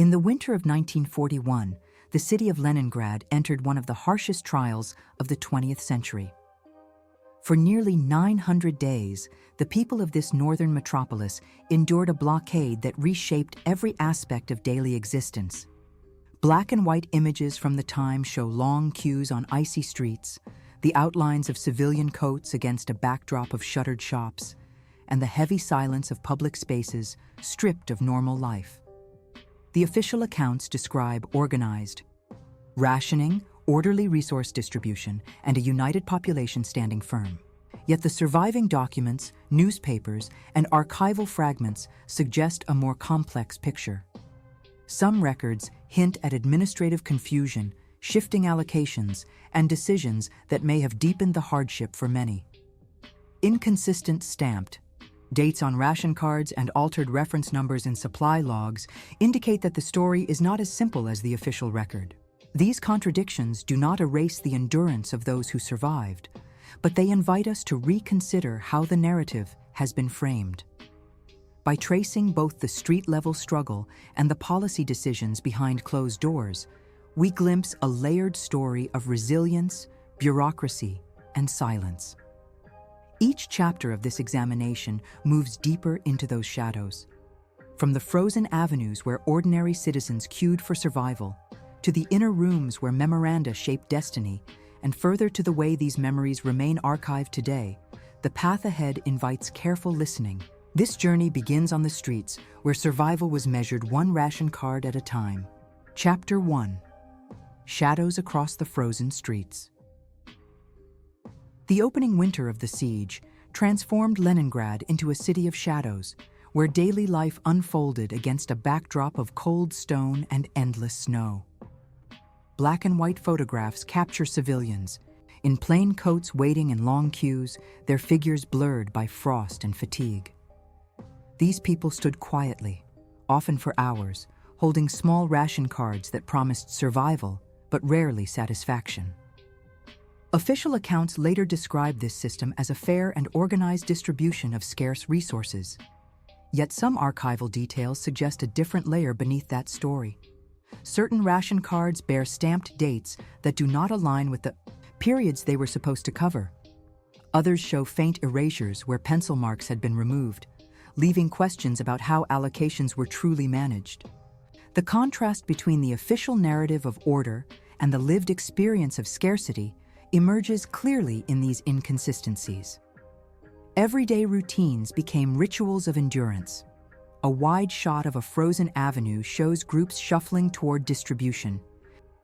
In the winter of 1941, the city of Leningrad entered one of the harshest trials of the 20th century. For nearly 900 days, the people of this northern metropolis endured a blockade that reshaped every aspect of daily existence. Black and white images from the time show long queues on icy streets, the outlines of civilian coats against a backdrop of shuttered shops, and the heavy silence of public spaces stripped of normal life. The official accounts describe organized rationing, orderly resource distribution, and a united population standing firm. Yet the surviving documents, newspapers, and archival fragments suggest a more complex picture. Some records hint at administrative confusion, shifting allocations, and decisions that may have deepened the hardship for many. Inconsistent stamped dates on ration cards and altered reference numbers in supply logs indicate that the story is not as simple as the official record. These contradictions do not erase the endurance of those who survived, but they invite us to reconsider how the narrative has been framed. By tracing both the street-level struggle and the policy decisions behind closed doors, we glimpse a layered story of resilience, bureaucracy, and silence. Each chapter of this examination moves deeper into those shadows. From the frozen avenues where ordinary citizens queued for survival, to the inner rooms where memoranda shaped destiny, and further to the way these memories remain archived today, the path ahead invites careful listening. This journey begins on the streets, where survival was measured one ration card at a time. Chapter 1: Shadows Across the Frozen Streets. The opening winter of the siege transformed Leningrad into a city of shadows, where daily life unfolded against a backdrop of cold stone and endless snow. Black and white photographs capture civilians, in plain coats waiting in long queues, their figures blurred by frost and fatigue. These people stood quietly, often for hours, holding small ration cards that promised survival, but rarely satisfaction. Official accounts later described this system as a fair and organized distribution of scarce resources. Yet some archival details suggest a different layer beneath that story. Certain ration cards bear stamped dates that do not align with the periods they were supposed to cover. Others show faint erasures where pencil marks had been removed, leaving questions about how allocations were truly managed. The contrast between the official narrative of order and the lived experience of scarcity emerges clearly in these inconsistencies. Everyday routines became rituals of endurance. A wide shot of a frozen avenue shows groups shuffling toward distribution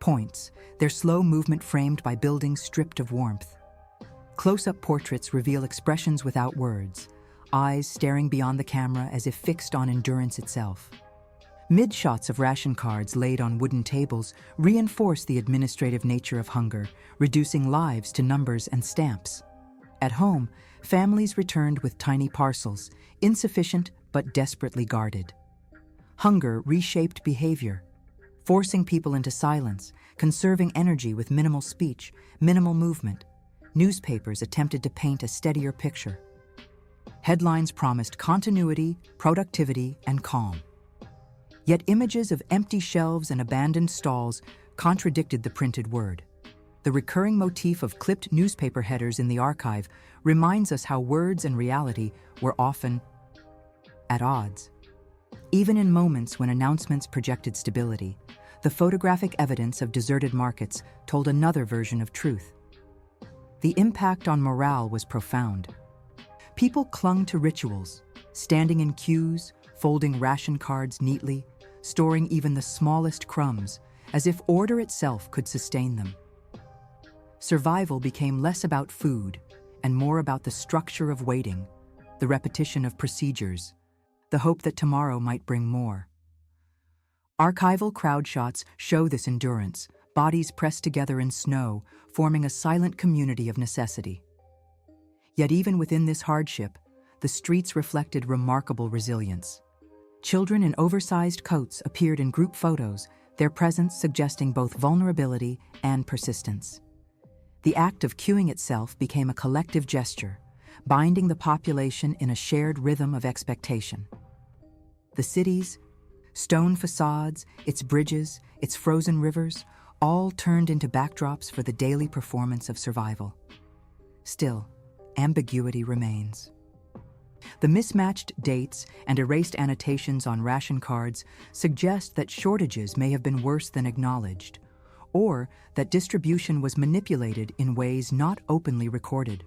points, their slow movement framed by buildings stripped of warmth. Close-up portraits reveal expressions without words, eyes staring beyond the camera as if fixed on endurance itself. Mid-shots of ration cards laid on wooden tables reinforce the administrative nature of hunger, reducing lives to numbers and stamps. At home, families returned with tiny parcels, insufficient but desperately guarded. Hunger reshaped behavior, forcing people into silence, conserving energy with minimal speech, minimal movement. Newspapers attempted to paint a steadier picture. Headlines promised continuity, productivity, and calm. Yet images of empty shelves and abandoned stalls contradicted the printed word. The recurring motif of clipped newspaper headers in the archive reminds us how words and reality were often at odds. Even in moments when announcements projected stability, the photographic evidence of deserted markets told another version of truth. The impact on morale was profound. People clung to rituals, standing in queues, folding ration cards neatly, storing even the smallest crumbs, as if order itself could sustain them. Survival became less about food and more about the structure of waiting, the repetition of procedures, the hope that tomorrow might bring more. Archival crowd shots show this endurance, bodies pressed together in snow, forming a silent community of necessity. Yet even within this hardship, the streets reflected remarkable resilience. Children in oversized coats appeared in group photos, their presence suggesting both vulnerability and persistence. The act of queuing itself became a collective gesture, binding the population in a shared rhythm of expectation. The cities, Stone facades, its bridges, its frozen rivers, all turned into backdrops for the daily performance of survival. Still, ambiguity remains. The mismatched dates and erased annotations on ration cards suggest that shortages may have been worse than acknowledged, or that distribution was manipulated in ways not openly recorded.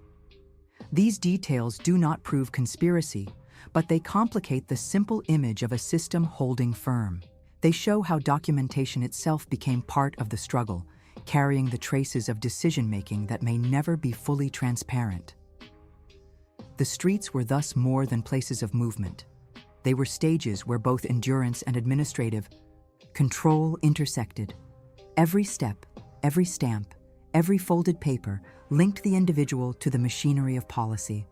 These details do not prove conspiracy, but they complicate the simple image of a system holding firm. They show how documentation itself became part of the struggle, carrying the traces of decision-making that may never be fully transparent. The streets were thus more than places of movement. They were stages where both endurance and administrative control intersected. Every step, every stamp, every folded paper linked the individual to the machinery of policy.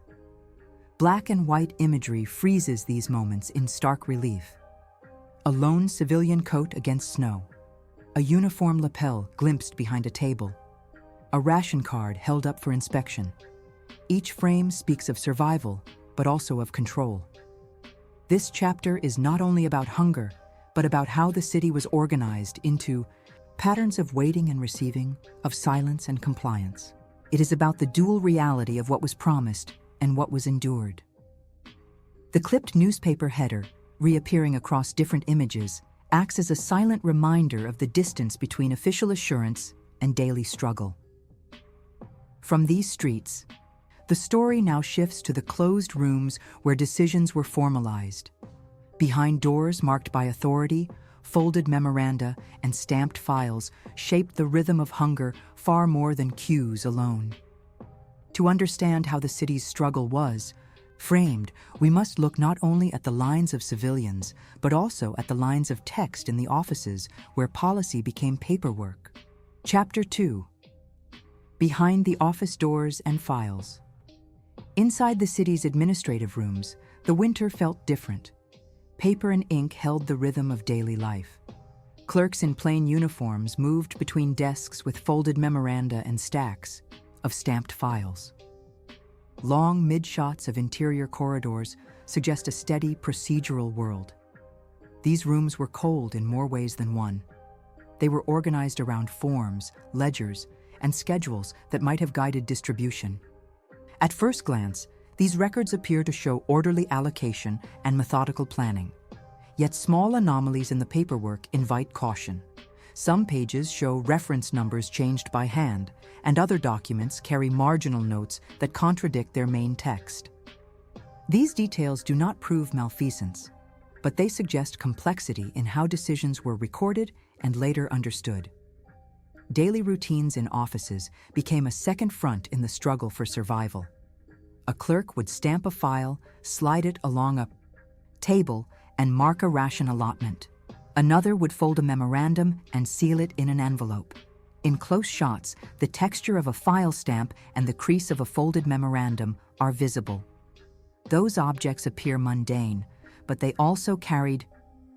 Black and white imagery freezes these moments in stark relief. A lone civilian coat against snow, a uniform lapel glimpsed behind a table, a ration card held up for inspection. Each frame speaks of survival, but also of control. This chapter is not only about hunger, but about how the city was organized into patterns of waiting and receiving, of silence and compliance. It is about the dual reality of what was promised and what was endured. The clipped newspaper header, reappearing across different images, acts as a silent reminder of the distance between official assurance and daily struggle. From these streets, the story now shifts to the closed rooms where decisions were formalized. Behind doors marked by authority, folded memoranda and stamped files shaped the rhythm of hunger far more than cues alone. To understand how the city's struggle was framed, we must look not only at the lines of civilians, but also at the lines of text in the offices where policy became paperwork. Chapter 2. Behind the office doors and files. Inside the city's administrative rooms, the winter felt different. Paper and ink held the rhythm of daily life. Clerks in plain uniforms moved between desks with folded memoranda and stacks of stamped files. Long mid-shots of interior corridors suggest a steady, procedural world. These rooms were cold in more ways than one. They were organized around forms, ledgers, and schedules that might have guided distribution. At first glance, these records appear to show orderly allocation and methodical planning. Yet small anomalies in the paperwork invite caution. Some pages show reference numbers changed by hand, and other documents carry marginal notes that contradict their main text. These details do not prove malfeasance, but they suggest complexity in how decisions were recorded and later understood. Daily routines in offices became a second front in the struggle for survival. A clerk would stamp a file, slide it along a table, and mark a ration allotment. Another would fold a memorandum and seal it in an envelope. In close shots, the texture of a file stamp and the crease of a folded memorandum are visible. Those objects appear mundane, but they also carried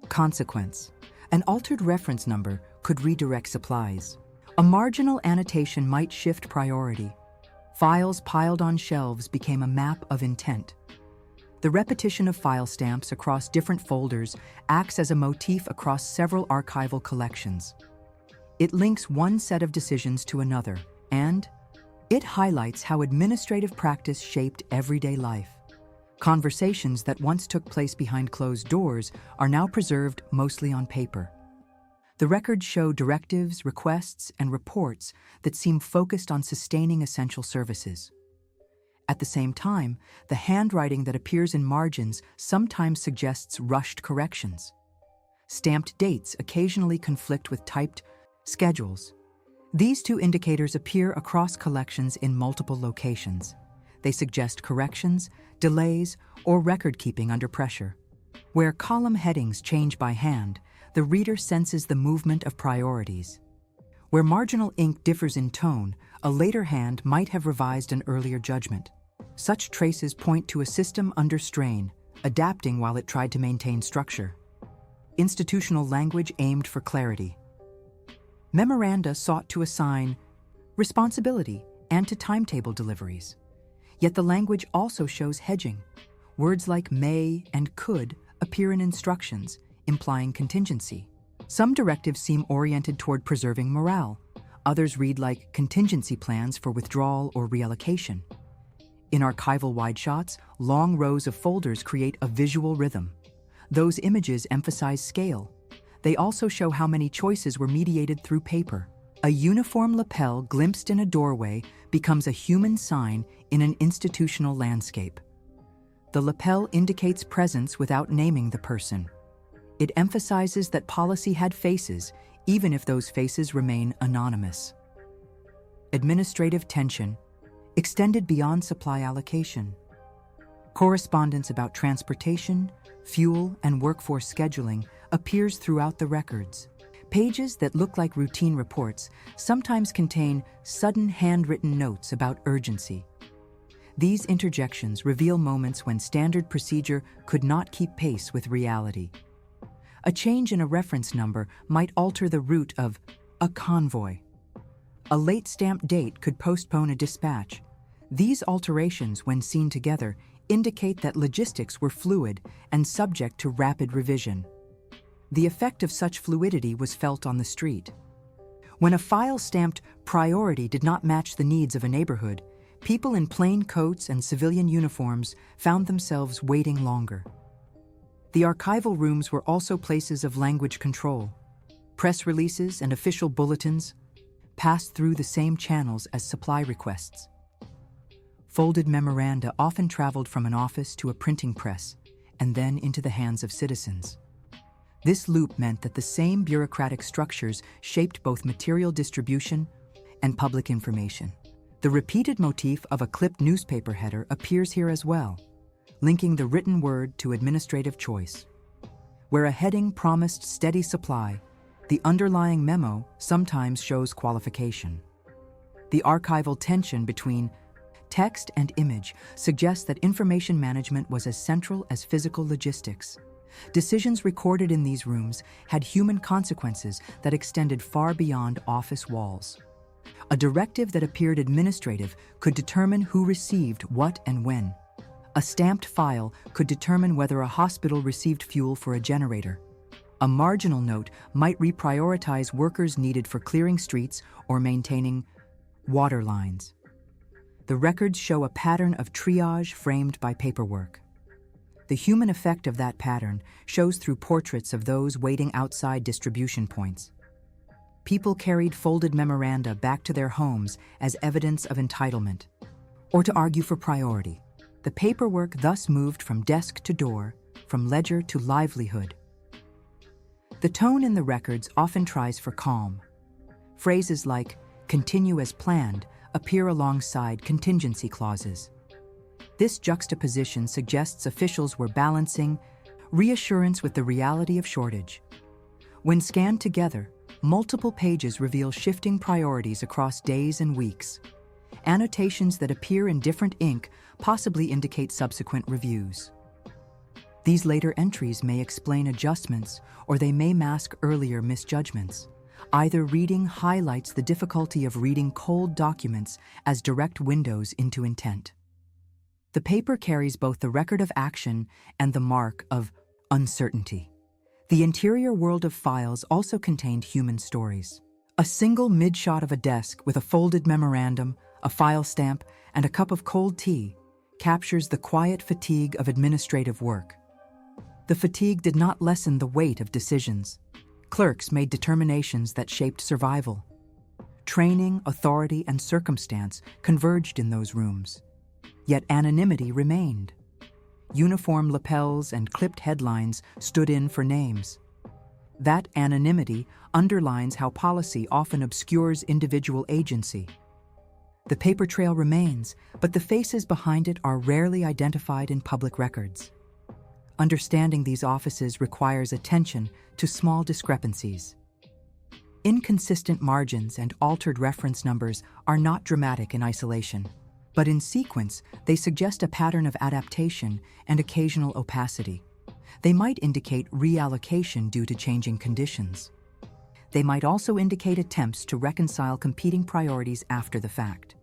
consequence. An altered reference number could redirect supplies. A marginal annotation might shift priority. Files piled on shelves became a map of intent. The repetition of file stamps across different folders acts as a motif across several archival collections. It links one set of decisions to another, and it highlights how administrative practice shaped everyday life. Conversations that once took place behind closed doors are now preserved mostly on paper. The records show directives, requests, and reports that seem focused on sustaining essential services. At the same time, the handwriting that appears in margins sometimes suggests rushed corrections. Stamped dates occasionally conflict with typed schedules. These two indicators appear across collections in multiple locations. They suggest corrections, delays, or record-keeping under pressure. Where column headings change by hand, the reader senses the movement of priorities. Where marginal ink differs in tone, a later hand might have revised an earlier judgment. Such traces point to a system under strain, adapting while it tried to maintain structure. Institutional language aimed for clarity. Memoranda sought to assign responsibility and to timetable deliveries. Yet the language also shows hedging. Words like may and could appear in instructions, implying contingency. Some directives seem oriented toward preserving morale. Others read like contingency plans for withdrawal or reallocation. In archival wide shots, long rows of folders create a visual rhythm. Those images emphasize scale. They also show how many choices were mediated through paper. A uniform lapel glimpsed in a doorway becomes a human sign in an institutional landscape. The lapel indicates presence without naming the person. It emphasizes that policy had faces, even if those faces remain anonymous. Administrative tension extended beyond supply allocation. Correspondence about transportation, fuel, and workforce scheduling appears throughout the records. Pages that look like routine reports sometimes contain sudden handwritten notes about urgency. These interjections reveal moments when standard procedure could not keep pace with reality. A change in a reference number might alter the route of a convoy. A late stamped date could postpone a dispatch. These alterations, when seen together, indicate that logistics were fluid and subject to rapid revision. The effect of such fluidity was felt on the street. When a file stamped "priority" did not match the needs of a neighborhood, people in plain coats and civilian uniforms found themselves waiting longer. The archival rooms were also places of language control. Press releases and official bulletins passed through the same channels as supply requests. Folded memoranda often traveled from an office to a printing press and then into the hands of citizens. This loop meant that the same bureaucratic structures shaped both material distribution and public information. The repeated motif of a clipped newspaper header appears here as well, linking the written word to administrative choice. Where a heading promised steady supply, the underlying memo sometimes shows qualification. The archival tension between text and image suggests that information management was as central as physical logistics. Decisions recorded in these rooms had human consequences that extended far beyond office walls. A directive that appeared administrative could determine who received what and when. A stamped file could determine whether a hospital received fuel for a generator. A marginal note might reprioritize workers needed for clearing streets or maintaining water lines. The records show a pattern of triage framed by paperwork. The human effect of that pattern shows through portraits of those waiting outside distribution points. People carried folded memoranda back to their homes as evidence of entitlement, or to argue for priority. The paperwork thus moved from desk to door, from ledger to livelihood. The tone in the records often tries for calm. Phrases like "continue as planned" appear alongside contingency clauses. This juxtaposition suggests officials were balancing reassurance with the reality of shortage. When scanned together, multiple pages reveal shifting priorities across days and weeks. Annotations that appear in different ink possibly indicate subsequent reviews. These later entries may explain adjustments, or they may mask earlier misjudgments. Either reading highlights the difficulty of reading cold documents as direct windows into intent. The paper carries both the record of action and the mark of uncertainty. The interior world of files also contained human stories. A single mid-shot of a desk with a folded memorandum, a file stamp, and a cup of cold tea captures the quiet fatigue of administrative work. The fatigue did not lessen the weight of decisions. Clerks made determinations that shaped survival. Training, authority, and circumstance converged in those rooms. Yet anonymity remained. Uniform lapels and clipped headlines stood in for names. That anonymity underlines how policy often obscures individual agency. The paper trail remains, but the faces behind it are rarely identified in public records. Understanding these offices requires attention to small discrepancies. Inconsistent margins and altered reference numbers are not dramatic in isolation, but in sequence, they suggest a pattern of adaptation and occasional opacity. They might indicate reallocation due to changing conditions. They might also indicate attempts to reconcile competing priorities after the fact.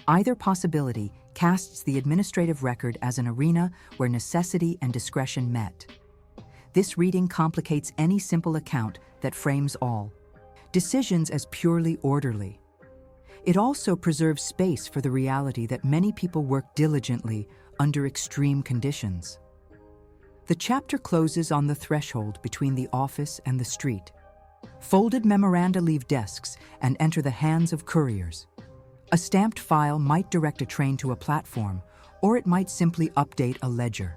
Either possibility casts the administrative record as an arena where necessity and discretion met. This reading complicates any simple account that frames all decisions as purely orderly. It also preserves space for the reality that many people work diligently under extreme conditions. The chapter closes on the threshold between the office and the street. Folded memoranda leave desks and enter the hands of couriers. A stamped file might direct a train to a platform, or it might simply update a ledger.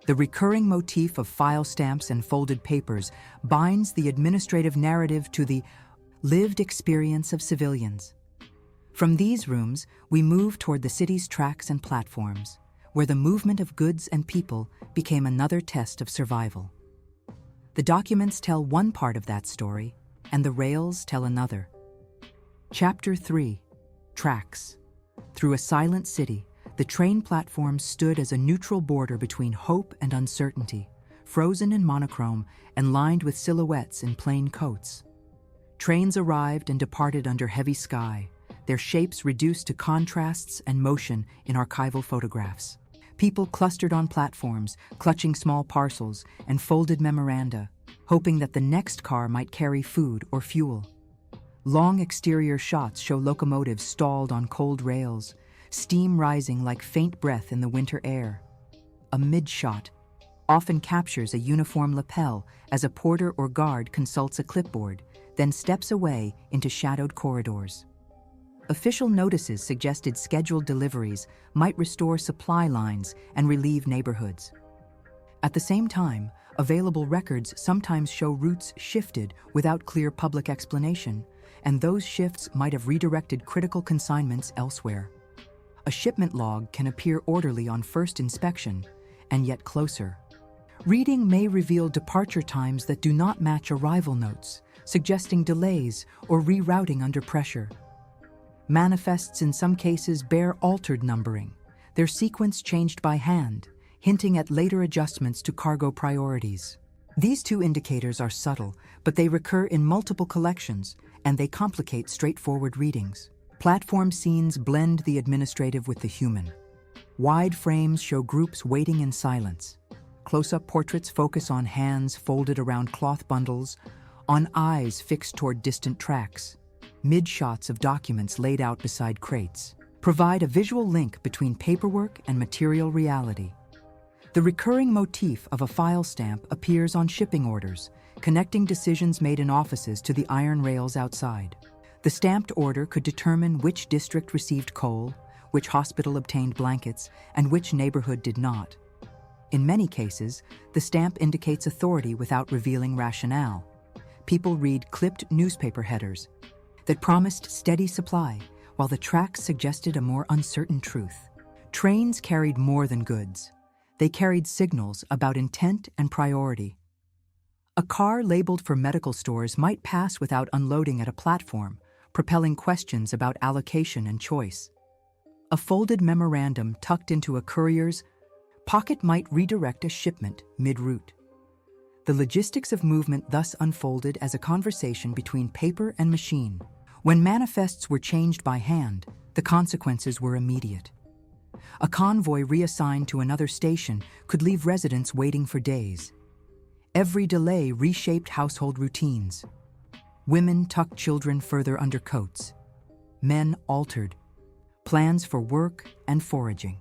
The recurring motif of file stamps and folded papers binds the administrative narrative to the lived experience of civilians. From these rooms, we move toward the city's tracks and platforms, where the movement of goods and people became another test of survival. The documents tell one part of that story, and the rails tell another. Chapter 3: Tracks. Through a silent city, the train platform stood as a neutral border between hope and uncertainty, frozen in monochrome and lined with silhouettes in plain coats. Trains arrived and departed under heavy sky, their shapes reduced to contrasts and motion in archival photographs. People clustered on platforms, clutching small parcels and folded memoranda, hoping that the next car might carry food or fuel. Long exterior shots show locomotives stalled on cold rails, steam rising like faint breath in the winter air. A mid-shot often captures a uniform lapel as a porter or guard consults a clipboard, then steps away into shadowed corridors. Official notices suggested scheduled deliveries might restore supply lines and relieve neighborhoods. At the same time, available records sometimes show routes shifted without clear public explanation, and those shifts might have redirected critical consignments elsewhere. A shipment log can appear orderly on first inspection, and yet closer. Reading may reveal departure times that do not match arrival notes, suggesting delays or rerouting under pressure. Manifests in some cases bear altered numbering, their sequence changed by hand, hinting at later adjustments to cargo priorities. These two indicators are subtle, but they recur in multiple collections, and they complicate straightforward readings. Platform scenes blend the administrative with the human. Wide frames show groups waiting in silence. Close-up portraits focus on hands folded around cloth bundles, on eyes fixed toward distant tracks. Mid-shots of documents laid out beside crates provide a visual link between paperwork and material reality. The recurring motif of a file stamp appears on shipping orders, connecting decisions made in offices to the iron rails outside. The stamped order could determine which district received coal, which hospital obtained blankets, and which neighborhood did not. In many cases, the stamp indicates authority without revealing rationale. People read clipped newspaper headers that promised steady supply, while the tracks suggested a more uncertain truth. Trains carried more than goods. They carried signals about intent and priority. A car labeled for medical stores might pass without unloading at a platform, propelling questions about allocation and choice. A folded memorandum tucked into a courier's pocket might redirect a shipment mid-route. The logistics of movement thus unfolded as a conversation between paper and machine. When manifests were changed by hand, the consequences were immediate. A convoy reassigned to another station could leave residents waiting for days. Every delay reshaped household routines. Women tucked children further under coats. Men altered plans for work and foraging.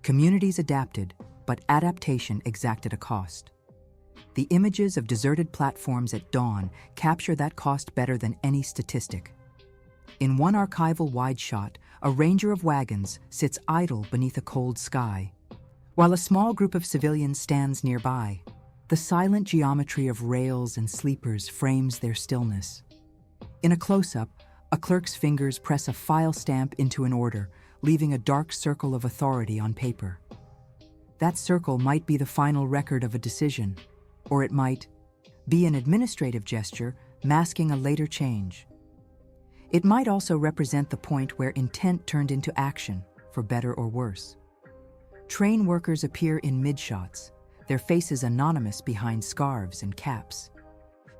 Communities adapted, but adaptation exacted a cost. The images of deserted platforms at dawn capture that cost better than any statistic. In one archival wide shot, a ranger of wagons sits idle beneath a cold sky, while a small group of civilians stands nearby. The silent geometry of rails and sleepers frames their stillness. In a close-up, a clerk's fingers press a file stamp into an order, leaving a dark circle of authority on paper. That circle might be the final record of a decision, or it might be an administrative gesture masking a later change. It might also represent the point where intent turned into action, for better or worse. Train workers appear in mid-shots, their faces anonymous behind scarves and caps.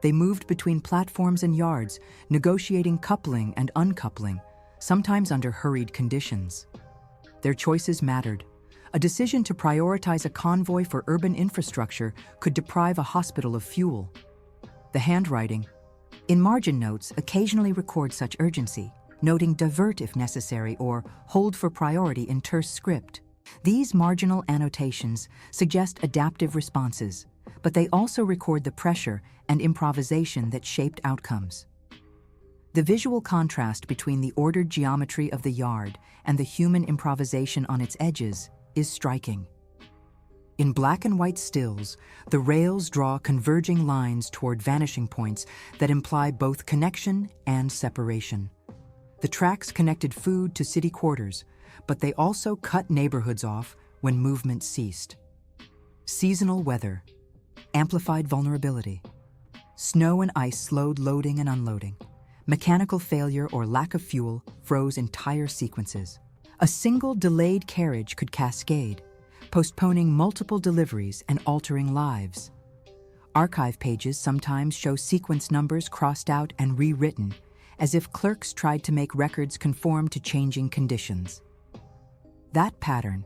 They moved between platforms and yards, negotiating coupling and uncoupling, sometimes under hurried conditions. Their choices mattered. A decision to prioritize a convoy for urban infrastructure could deprive a hospital of fuel. The handwriting, in margin notes, occasionally record such urgency, noting divert if necessary or hold for priority in terse script. These marginal annotations suggest adaptive responses, but they also record the pressure and improvisation that shaped outcomes. The visual contrast between the ordered geometry of the yard and the human improvisation on its edges is striking. In black and white stills, the rails draw converging lines toward vanishing points that imply both connection and separation. The tracks connected food to city quarters, but they also cut neighborhoods off when movement ceased. Seasonal weather, amplified vulnerability. Snow and ice slowed loading and unloading. Mechanical failure or lack of fuel froze entire sequences. A single delayed carriage could cascade, postponing multiple deliveries and altering lives. Archive pages sometimes show sequence numbers crossed out and rewritten, as if clerks tried to make records conform to changing conditions. That pattern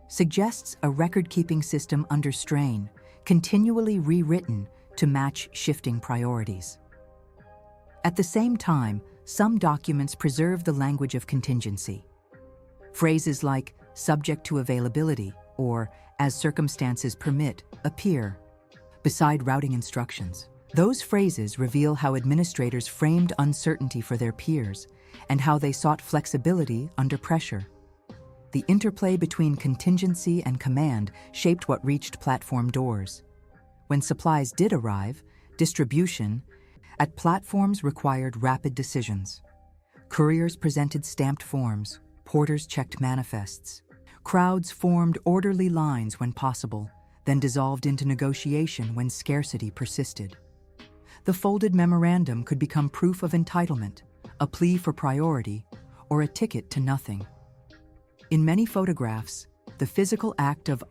suggests a record-keeping system under strain, continually rewritten to match shifting priorities. At the same time, some documents preserve the language of contingency. Phrases like "subject to availability" or "as circumstances permit" appear beside routing instructions. Those phrases reveal how administrators framed uncertainty for their peers and how they sought flexibility under pressure. The interplay between contingency and command shaped what reached platform doors. When supplies did arrive, distribution at platforms required rapid decisions. Couriers presented stamped forms, porters checked manifests. Crowds formed orderly lines when possible, then dissolved into negotiation when scarcity persisted. The folded memorandum could become proof of entitlement, a plea for priority, or a ticket to nothing. In many photographs, the physical act of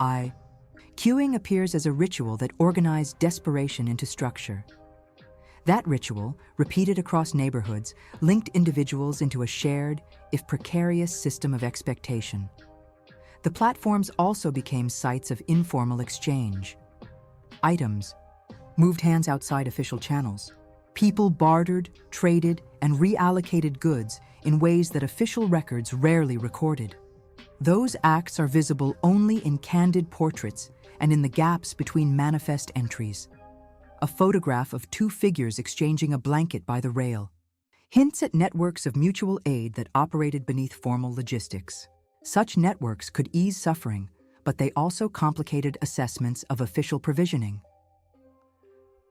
queuing appears as a ritual that organized desperation into structure. That ritual, repeated across neighborhoods, linked individuals into a shared, if precarious, system of expectation. The platforms also became sites of informal exchange. Items moved hands outside official channels. People bartered, traded, and reallocated goods in ways that official records rarely recorded. Those acts are visible only in candid portraits and in the gaps between manifest entries. A photograph of two figures exchanging a blanket by the rail hints at networks of mutual aid that operated beneath formal logistics. Such networks could ease suffering, but they also complicated assessments of official provisioning.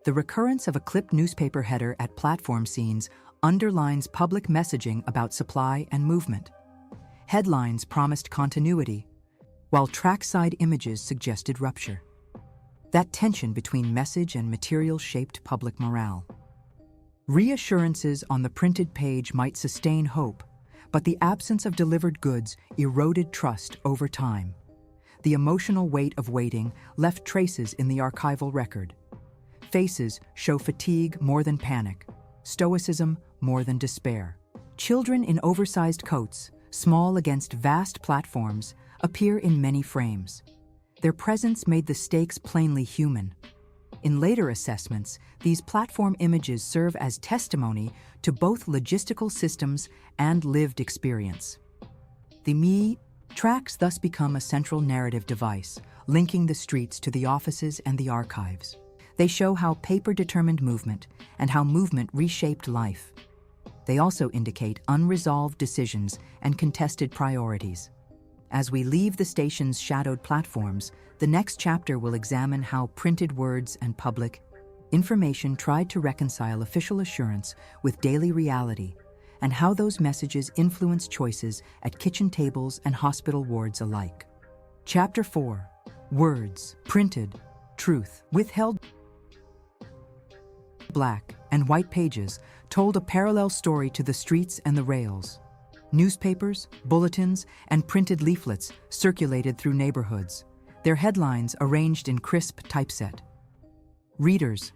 The recurrence of a clipped newspaper header at platform scenes underlines public messaging about supply and movement. Headlines promised continuity, while trackside images suggested rupture. That tension between message and material shaped public morale. Reassurances on the printed page might sustain hope, but the absence of delivered goods eroded trust over time. The emotional weight of waiting left traces in the archival record. Faces show fatigue more than panic, stoicism more than despair. Children in oversized coats, small against vast platforms, appear in many frames. Their presence made the stakes plainly human. In later assessments, these platform images serve as testimony to both logistical systems and lived experience. The Me tracks thus become a central narrative device, linking the streets to the offices and the archives. They show how paper determined movement and how movement reshaped life. They also indicate unresolved decisions and contested priorities. As we leave the station's shadowed platforms, the next chapter will examine how printed words and public information tried to reconcile official assurance with daily reality, and how those messages influence choices at kitchen tables and hospital wards alike. Chapter 4. Words, Printed, Truth. Withheld. Black and white pages told a parallel story to the streets and the rails. Newspapers, bulletins, and printed leaflets circulated through neighborhoods, their headlines arranged in crisp typeset. Readers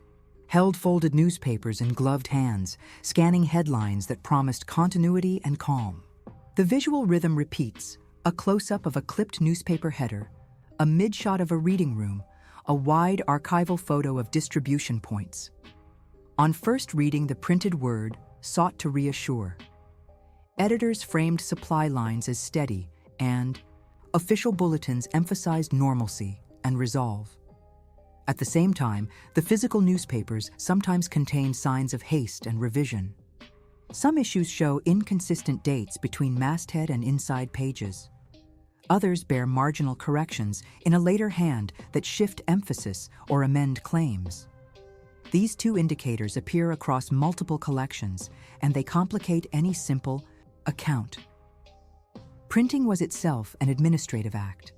held folded newspapers in gloved hands, scanning headlines that promised continuity and calm. The visual rhythm repeats, A close-up of a clipped newspaper header, a mid-shot of a reading room, a wide archival photo of distribution points. On first reading, the printed word sought to reassure. Editors framed supply lines as steady, and official bulletins emphasized normalcy and resolve. At the same time, the physical newspapers sometimes contain signs of haste and revision. Some issues show inconsistent dates between masthead and inside pages. Others bear marginal corrections in a later hand that shift emphasis or amend claims. These two indicators appear across multiple collections, and they complicate any simple account. Printing was itself an administrative act.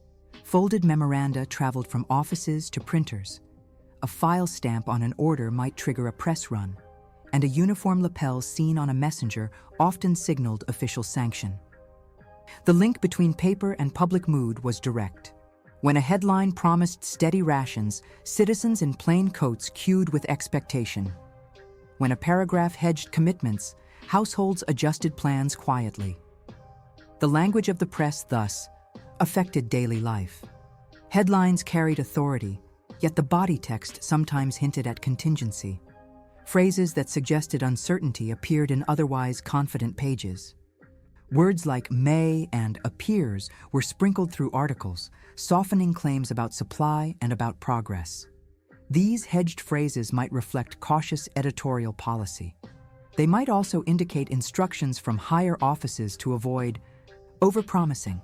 Folded memoranda traveled from offices to printers. A file stamp on an order might trigger a press run, and a uniform lapel seen on a messenger often signaled official sanction. The link between paper and public mood was direct. When a headline promised steady rations, citizens in plain coats queued with expectation. When a paragraph hedged commitments, households adjusted plans quietly. The language of the press, thus, affected daily life. Headlines carried authority, yet the body text sometimes hinted at contingency. Phrases that suggested uncertainty appeared in otherwise confident pages. Words like may and appears were sprinkled through articles, softening claims about supply and about progress. These hedged phrases might reflect cautious editorial policy. They might also indicate instructions from higher offices to avoid overpromising.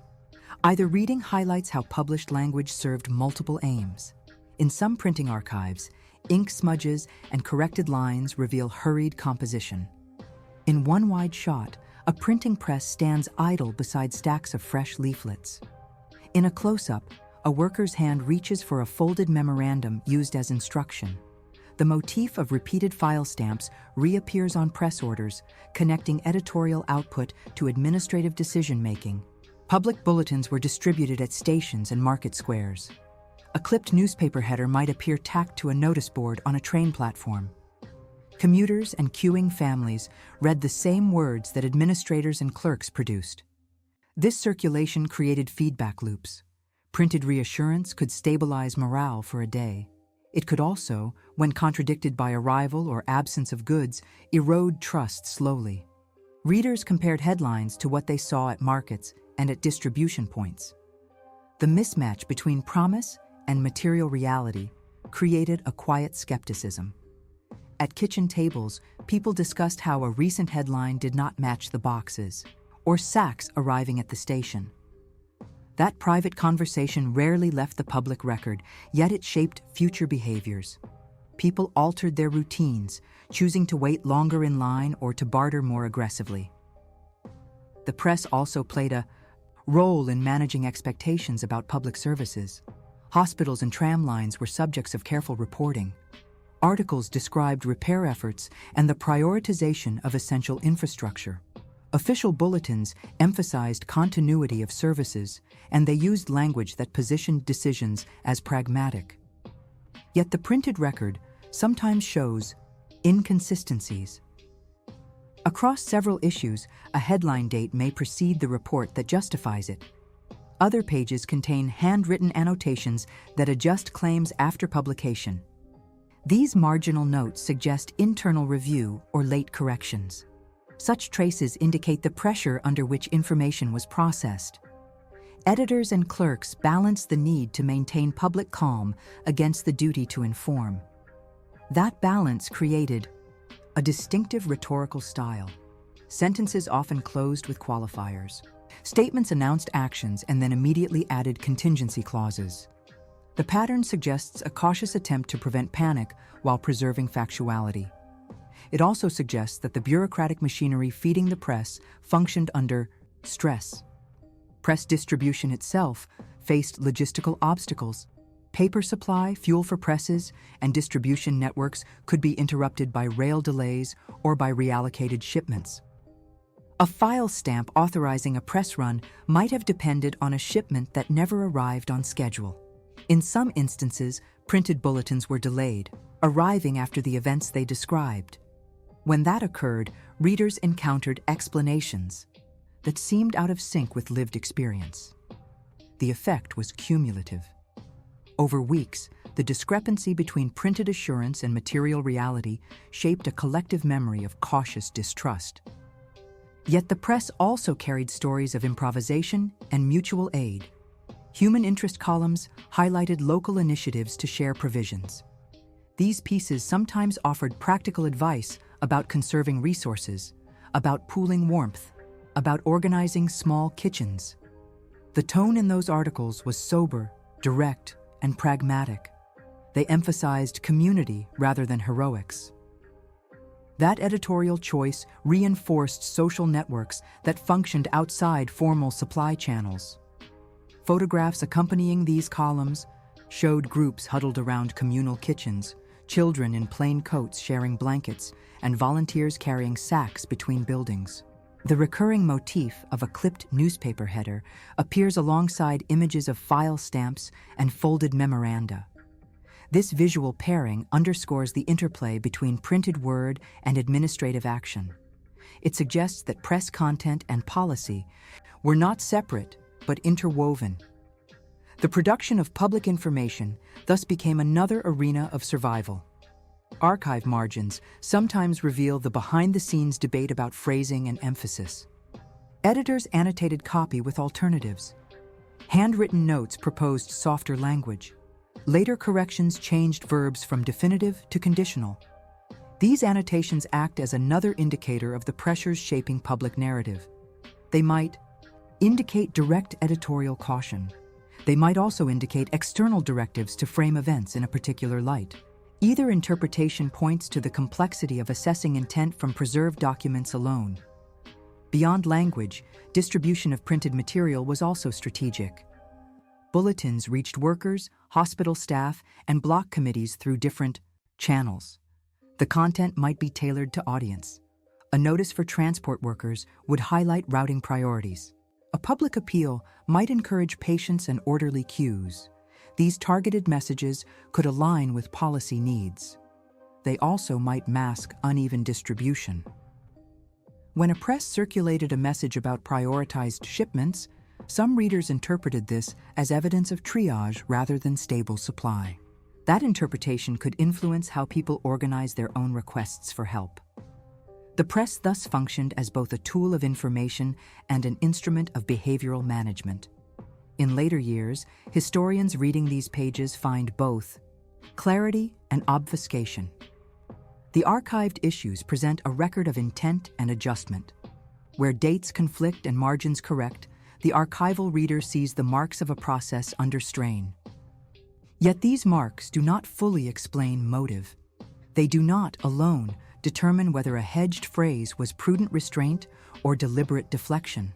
Either reading highlights how published language served multiple aims. In some printing archives, ink smudges and corrected lines reveal hurried composition. In one wide shot, a printing press stands idle beside stacks of fresh leaflets. In a close-up, a worker's hand reaches for a folded memorandum used as instruction. The motif of repeated file stamps reappears on press orders, connecting editorial output to administrative decision-making. Public bulletins were distributed at stations and market squares. A clipped newspaper header might appear tacked to a notice board on a train platform. Commuters and queuing families read the same words that administrators and clerks produced. This circulation created feedback loops. Printed reassurance could stabilize morale for a day. It could also, when contradicted by arrival or absence of goods, erode trust slowly. Readers compared headlines to what they saw at markets and at distribution points. The mismatch between promise and material reality created a quiet skepticism. At kitchen tables, people discussed how a recent headline did not match the boxes, or sacks arriving at the station. That private conversation rarely left the public record, yet it shaped future behaviors. People altered their routines, choosing to wait longer in line or to barter more aggressively. The press also played a role in managing expectations about public services. Hospitals and tram lines were subjects of careful reporting. Articles described repair efforts and the prioritization of essential infrastructure. Official bulletins emphasized continuity of services, and they used language that positioned decisions as pragmatic. Yet the printed record sometimes shows inconsistencies. Across several issues, a headline date may precede the report that justifies it. Other pages contain handwritten annotations that adjust claims after publication. These marginal notes suggest internal review or late corrections. Such traces indicate the pressure under which information was processed. Editors and clerks balance the need to maintain public calm against the duty to inform. That balance created a distinctive rhetorical style. Sentences often closed with qualifiers. Statements announced actions and then immediately added contingency clauses. The pattern suggests a cautious attempt to prevent panic while preserving factuality. It also suggests that the bureaucratic machinery feeding the press functioned under stress. Press distribution itself faced logistical obstacles. Paper supply, fuel for presses, and distribution networks could be interrupted by rail delays or by reallocated shipments. A file stamp authorizing a press run might have depended on a shipment that never arrived on schedule. In some instances, printed bulletins were delayed, arriving after the events they described. When that occurred, readers encountered explanations. that seemed out of sync with lived experience. The effect was cumulative. Over weeks, the discrepancy between printed assurance and material reality shaped a collective memory of cautious distrust. Yet the press also carried stories of improvisation and mutual aid. Human interest columns highlighted local initiatives to share provisions. These pieces sometimes offered practical advice about conserving resources, about pooling warmth, about organizing small kitchens. The tone in those articles was sober, direct, and pragmatic. They emphasized community rather than heroics. That editorial choice reinforced social networks that functioned outside formal supply channels. Photographs accompanying these columns showed groups huddled around communal kitchens, children in plain coats sharing blankets, and volunteers carrying sacks between buildings. The recurring motif of a clipped newspaper header appears alongside images of file stamps and folded memoranda. This visual pairing underscores the interplay between printed word and administrative action. It suggests that press content and policy were not separate, but interwoven. The production of public information thus became another arena of survival. Archive margins sometimes reveal the behind-the-scenes debate about phrasing and emphasis. Editors annotated copy with alternatives. Handwritten notes proposed softer language. Later corrections changed verbs from definitive to conditional. These annotations act as another indicator of the pressures shaping public narrative. They might indicate direct editorial caution. They might also indicate external directives to frame events in a particular light. Either interpretation points to the complexity of assessing intent from preserved documents alone. Beyond language, distribution of printed material was also strategic. Bulletins reached workers, hospital staff, and block committees through different channels. The content might be tailored to audience. A notice for transport workers would highlight routing priorities. A public appeal might encourage patience and orderly queues. These targeted messages could align with policy needs. They also might mask uneven distribution. When a press circulated a message about prioritized shipments, some readers interpreted this as evidence of triage rather than stable supply. That interpretation could influence how people organize their own requests for help. The press thus functioned as both a tool of information and an instrument of behavioral management. In later years, historians reading these pages find both clarity and obfuscation. The archived issues present a record of intent and adjustment. Where dates conflict and margins correct, the archival reader sees the marks of a process under strain. Yet these marks do not fully explain motive. They do not, alone, determine whether a hedged phrase was prudent restraint or deliberate deflection.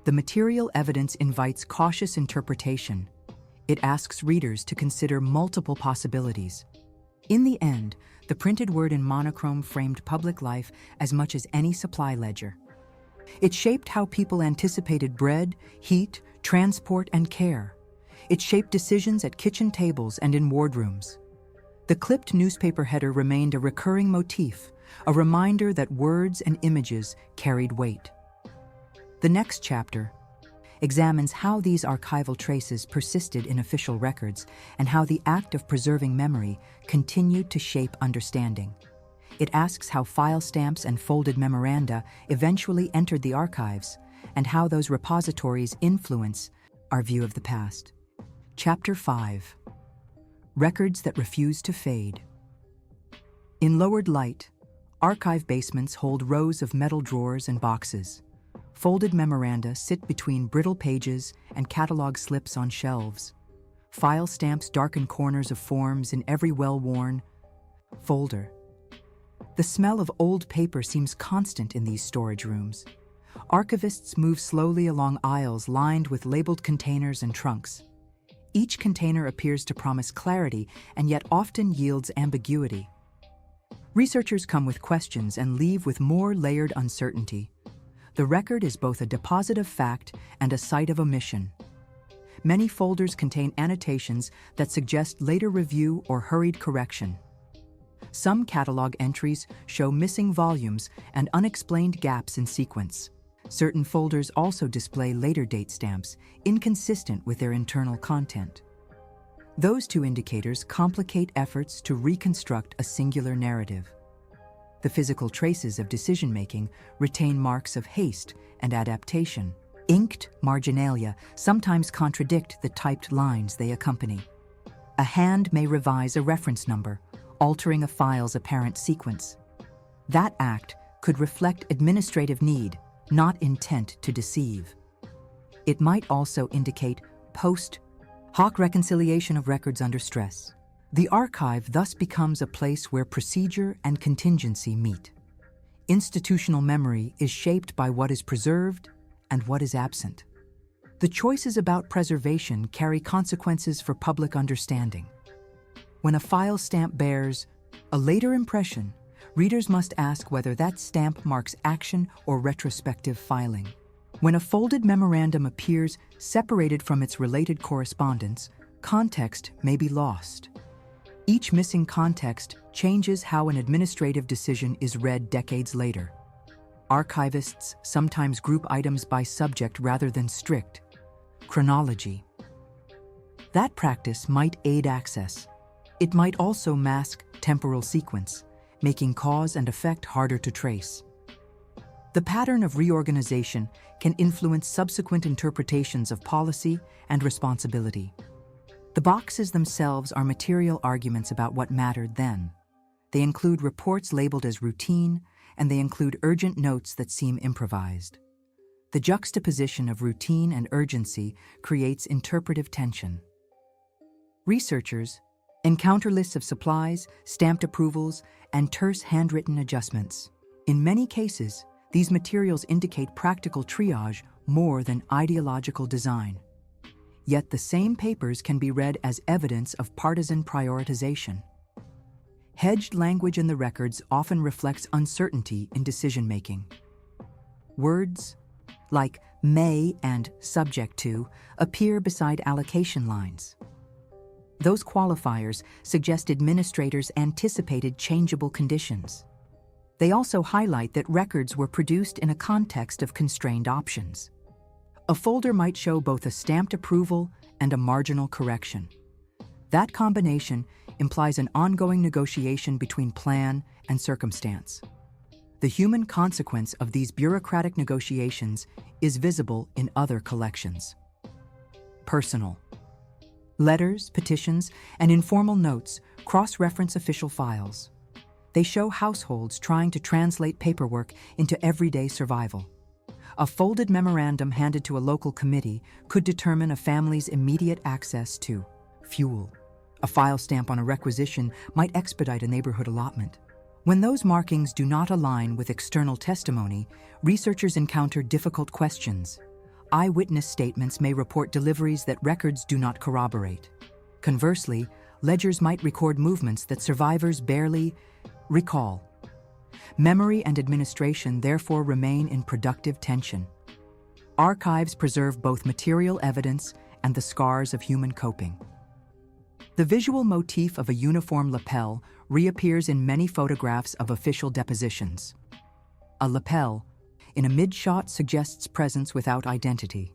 The material evidence invites cautious interpretation. It asks readers to consider multiple possibilities. In the end, the printed word in monochrome framed public life as much as any supply ledger. It shaped how people anticipated bread, heat, transport, and care. It shaped decisions at kitchen tables and in wardrooms. The clipped newspaper header remained a recurring motif, a reminder that words and images carried weight. The next chapter examines how these archival traces persisted in official records and how the act of preserving memory continued to shape understanding. It asks how file stamps and folded memoranda eventually entered the archives and how those repositories influence our view of the past. Chapter 5. Records that refuse to fade. In lowered light, archive basements hold rows of metal drawers and boxes. Folded memoranda sit between brittle pages and catalog slips on shelves. File stamps darken corners of forms in every well-worn folder. The smell of old paper seems constant in these storage rooms. Archivists move slowly along aisles lined with labeled containers and trunks. Each container appears to promise clarity and yet often yields ambiguity. Researchers come with questions and leave with more layered uncertainty. The record is both a deposit of fact and a site of omission. Many folders contain annotations that suggest later review or hurried correction. Some catalog entries show missing volumes and unexplained gaps in sequence. Certain folders also display later date stamps, inconsistent with their internal content. Those two indicators complicate efforts to reconstruct a singular narrative. The physical traces of decision-making retain marks of haste and adaptation. Inked marginalia sometimes contradict the typed lines they accompany. A hand may revise a reference number, altering a file's apparent sequence. That act could reflect administrative need, not intent to deceive. It might also indicate post hoc reconciliation of records under stress. The archive thus becomes a place where procedure and contingency meet. Institutional memory is shaped by what is preserved and what is absent. The choices about preservation carry consequences for public understanding. When a file stamp bears a later impression, readers must ask whether that stamp marks action or retrospective filing. When a folded memorandum appears separated from its related correspondence, context may be lost. Each missing context changes how an administrative decision is read decades later. Archivists sometimes group items by subject rather than strict chronology. That practice might aid access. It might also mask temporal sequence, making cause and effect harder to trace. The pattern of reorganization can influence subsequent interpretations of policy and responsibility. The boxes themselves are material arguments about what mattered then. They include reports labeled as routine, and they include urgent notes that seem improvised. The juxtaposition of routine and urgency creates interpretive tension. Researchers encounter lists of supplies, stamped approvals, and terse handwritten adjustments. In many cases, these materials indicate practical triage more than ideological design. Yet the same papers can be read as evidence of partisan prioritization. Hedged language in the records often reflects uncertainty in decision-making. Words like may and subject to appear beside allocation lines. Those qualifiers suggest administrators anticipated changeable conditions. They also highlight that records were produced in a context of constrained options. A folder might show both a stamped approval and a marginal correction. That combination implies an ongoing negotiation between plan and circumstance. The human consequence of these bureaucratic negotiations is visible in other collections. Personal. Letters, petitions, and informal notes cross-reference official files. They show households trying to translate paperwork into everyday survival. A folded memorandum handed to a local committee could determine a family's immediate access to fuel. A file stamp on a requisition might expedite a neighborhood allotment. When those markings do not align with external testimony, researchers encounter difficult questions. Eyewitness statements may report deliveries that records do not corroborate. Conversely, ledgers might record movements that survivors barely recall. Memory and administration therefore remain in productive tension. Archives preserve both material evidence and the scars of human coping. The visual motif of a uniform lapel reappears in many photographs of official depositions. A lapel in a mid-shot suggests presence without identity.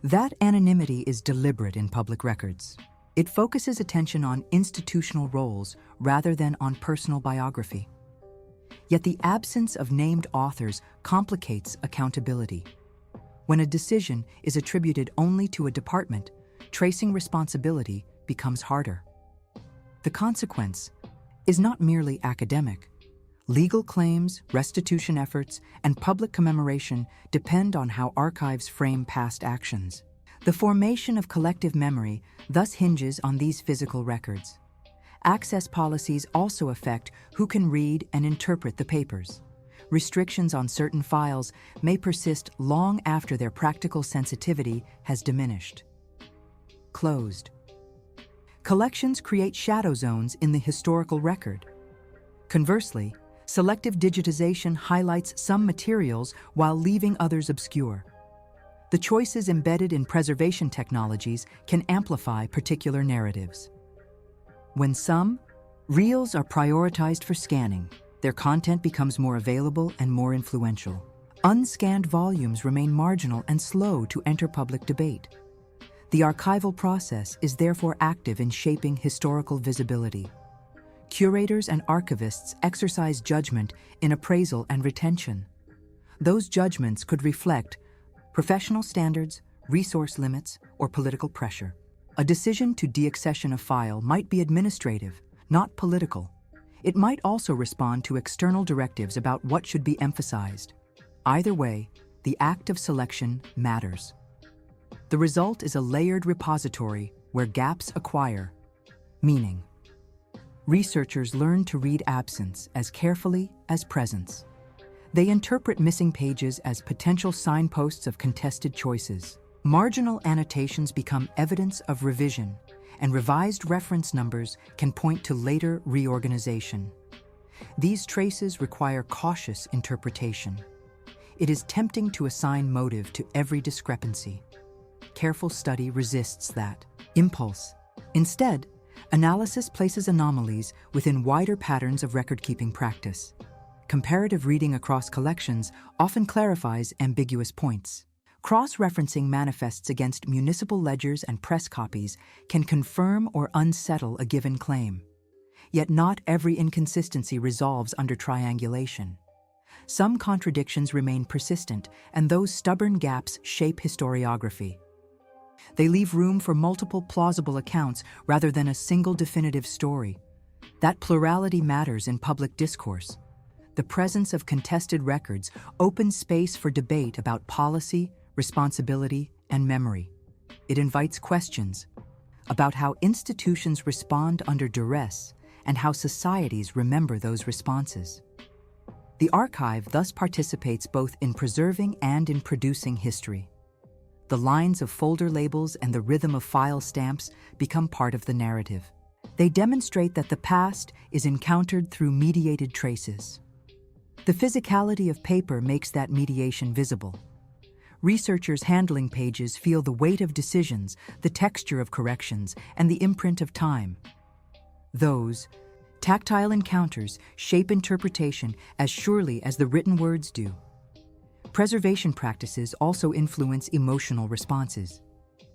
That anonymity is deliberate in public records. It focuses attention on institutional roles rather than on personal biography. Yet the absence of named authors complicates accountability. When a decision is attributed only to a department, tracing responsibility becomes harder. The consequence is not merely academic. Legal claims, restitution efforts, and public commemoration depend on how archives frame past actions. The formation of collective memory thus hinges on these physical records. Access policies also affect who can read and interpret the papers. Restrictions on certain files may persist long after their practical sensitivity has diminished. Closed. Collections create shadow zones in the historical record. Conversely, selective digitization highlights some materials while leaving others obscure. The choices embedded in preservation technologies can amplify particular narratives. When some reels are prioritized for scanning, their content becomes more available and more influential. Unscanned volumes remain marginal and slow to enter public debate. The archival process is therefore active in shaping historical visibility. Curators and archivists exercise judgment in appraisal and retention. Those judgments could reflect professional standards, resource limits, or political pressure. A decision to deaccession a file might be administrative, not political. It might also respond to external directives about what should be emphasized. Either way, the act of selection matters. The result is a layered repository where gaps acquire meaning. Researchers learn to read absence as carefully as presence. They interpret missing pages as potential signposts of contested choices. Marginal annotations become evidence of revision, and revised reference numbers can point to later reorganization. These traces require cautious interpretation. It is tempting to assign motive to every discrepancy. Careful study resists that impulse. Instead, analysis places anomalies within wider patterns of record-keeping practice. Comparative reading across collections often clarifies ambiguous points. Cross-referencing manifests against municipal ledgers and press copies can confirm or unsettle a given claim. Yet not every inconsistency resolves under triangulation. Some contradictions remain persistent, and those stubborn gaps shape historiography. They leave room for multiple plausible accounts rather than a single definitive story. That plurality matters in public discourse. The presence of contested records opens space for debate about policy, responsibility, and memory. It invites questions about how institutions respond under duress and how societies remember those responses. The archive thus participates both in preserving and in producing history. The lines of folder labels and the rhythm of file stamps become part of the narrative. They demonstrate that the past is encountered through mediated traces. The physicality of paper makes that mediation visible. Researchers handling pages feel the weight of decisions, the texture of corrections, and the imprint of time. Those tactile encounters shape interpretation as surely as the written words do. Preservation practices also influence emotional responses.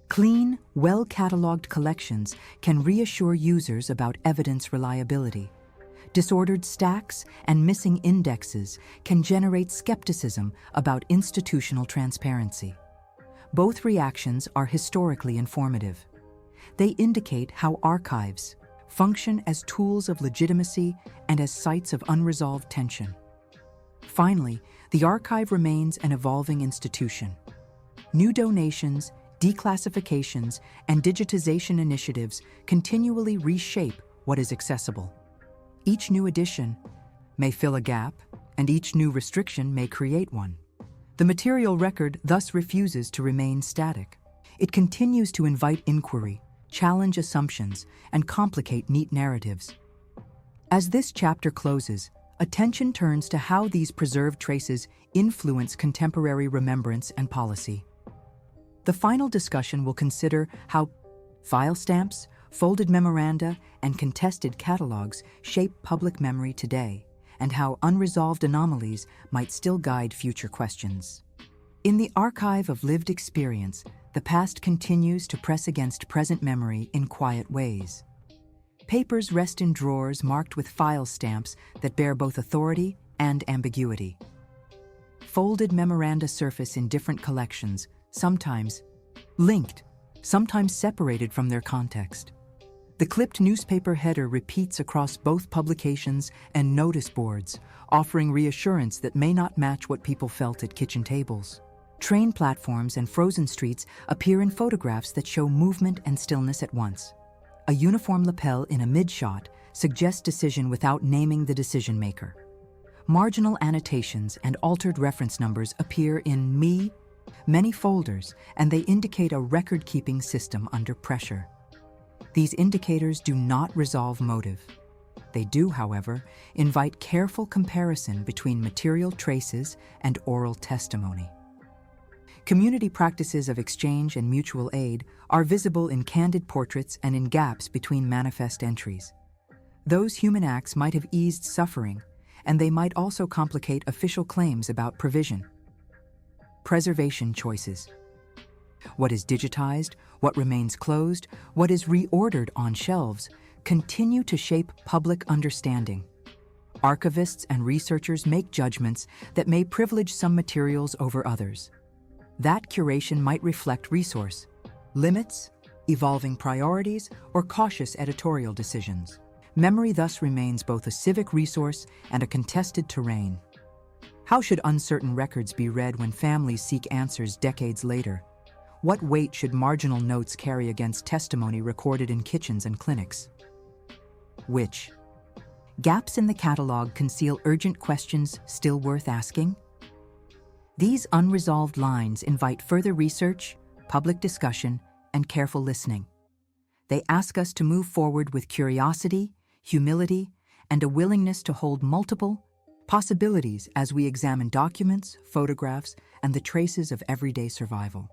Clean, well-cataloged collections can reassure users about evidence reliability. Disordered stacks and missing indexes can generate skepticism about institutional transparency. Both reactions are historically informative. They indicate how archives function as tools of legitimacy and as sites of unresolved tension. Finally, the archive remains an evolving institution. New donations, declassifications, and digitization initiatives continually reshape what is accessible. Each new addition may fill a gap, and each new restriction may create one. The material record thus refuses to remain static. It continues to invite inquiry, challenge assumptions, and complicate neat narratives. As this chapter closes, attention turns to how these preserved traces influence contemporary remembrance and policy. The final discussion will consider how file stamps, folded memoranda, and contested catalogs shape public memory today, and how unresolved anomalies might still guide future questions. In the archive of lived experience, the past continues to press against present memory in quiet ways. Papers rest in drawers marked with file stamps that bear both authority and ambiguity. Folded memoranda surface in different collections, sometimes linked, sometimes separated from their context. The clipped newspaper header repeats across both publications and notice boards, offering reassurance that may not match what people felt at kitchen tables. Train platforms and frozen streets appear in photographs that show movement and stillness at once. A uniform lapel in a mid-shot suggests decision without naming the decision maker. Marginal annotations and altered reference numbers appear in many folders, and they indicate a record-keeping system under pressure. These indicators do not resolve motive. They do, however, invite careful comparison between material traces and oral testimony. Community practices of exchange and mutual aid are visible in candid portraits and in gaps between manifest entries. Those human acts might have eased suffering, and they might also complicate official claims about provision. preservation choices. What is digitized, what remains closed, what is reordered on shelves, continue to shape public understanding. Archivists and researchers make judgments that may privilege some materials over others. That curation might reflect resource limits, evolving priorities, or cautious editorial decisions. Memory thus remains both a civic resource and a contested terrain. How should uncertain records be read when families seek answers decades later? What weight should marginal notes carry against testimony recorded in kitchens and clinics? Which gaps in the catalog conceal urgent questions still worth asking? These unresolved lines invite further research, public discussion, and careful listening. They ask us to move forward with curiosity, humility, and a willingness to hold multiple possibilities as we examine documents, photographs, and the traces of everyday survival.